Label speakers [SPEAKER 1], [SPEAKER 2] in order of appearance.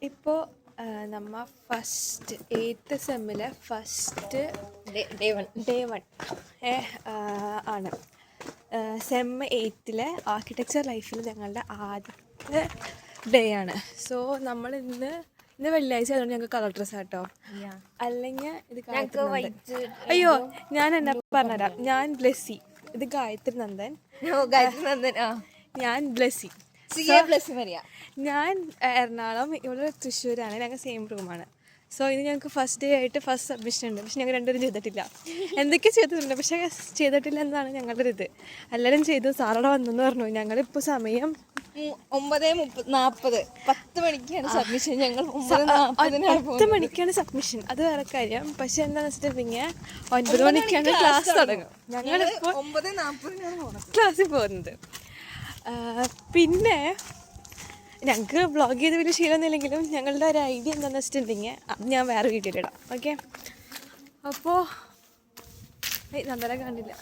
[SPEAKER 1] ഇപ്പോൾ നമ്മ first 8th സെമ്മിലെ ഫസ്റ്റ് ഡേ വൺ ആണ്. സെം 8ലെ ആർക്കിടെക്ചർ ലൈഫിൽ ഞങ്ങളുടെ ആദ്യത്തെ ഡേ ആണ്. സോ നമ്മൾ ഇന്ന് വെള്ളിയാഴ്ച ആയതുകൊണ്ട് ഞങ്ങൾക്ക് കളർ ഡ്രസ്സ് ആട്ടോ. അല്ലെങ്കിൽ ഇത് അയ്യോ ഞാൻ എന്നെ പറഞ്ഞുതരാം. ഞാൻ ബ്ലെസ്സി, ഇത് ഗായത്രി നന്ദൻ, ഞാൻ ബ്ലെസ്സി, ഞാൻ എറണാകുളം, ഇവിടെ തൃശ്ശൂരാണ്. ഞങ്ങൾ സെയിം റൂമാണ്. സോ ഇത് ഞങ്ങൾക്ക് ഫസ്റ്റ് ഡേ ആയിട്ട് ഫസ്റ്റ് സബ്മിഷൻ ഉണ്ട്. പക്ഷെ ഞങ്ങൾ രണ്ടുപേരും ചെയ്തിട്ടില്ല. എന്തൊക്കെ ചെയ്തിട്ടുണ്ട് പക്ഷേ ചെയ്തിട്ടില്ല എന്നാണ് ഞങ്ങളുടെ ഇത്. എല്ലാവരും ചെയ്തു. സാറോടെ വന്നെന്ന് പറഞ്ഞു. ഞങ്ങളിപ്പോൾ സമയം
[SPEAKER 2] 9:40, 10 മണിക്കാണ് സബ്മിഷൻ. ഞങ്ങൾ
[SPEAKER 1] 10 മണിക്കാണ് സബ്മിഷൻ. അത് വേറെ കാര്യം. പക്ഷെ എന്താണെന്ന് വെച്ചിട്ടുണ്ടെങ്കിൽ 9 മണിക്കാണ് ക്ലാസ് തുടങ്ങും. ഞങ്ങളിപ്പോൾ
[SPEAKER 2] 9:40
[SPEAKER 1] ക്ലാസ്സിൽ പോകുന്നത്. പിന്നെ ഞങ്ങൾക്ക് വ്ളോഗ് ചെയ്ത് വലിയ ശീലമൊന്നുമില്ലെങ്കിലും ഞങ്ങളുടെ ഒരു ഐഡിയ എന്താണെന്ന് വെച്ചിട്ടുണ്ടെങ്കിൽ അത് ഞാൻ വേറെ വീഡിയോയിലിടാം. ഓക്കെ, അപ്പോൾ നന്ദനെ കണ്ടില്ല.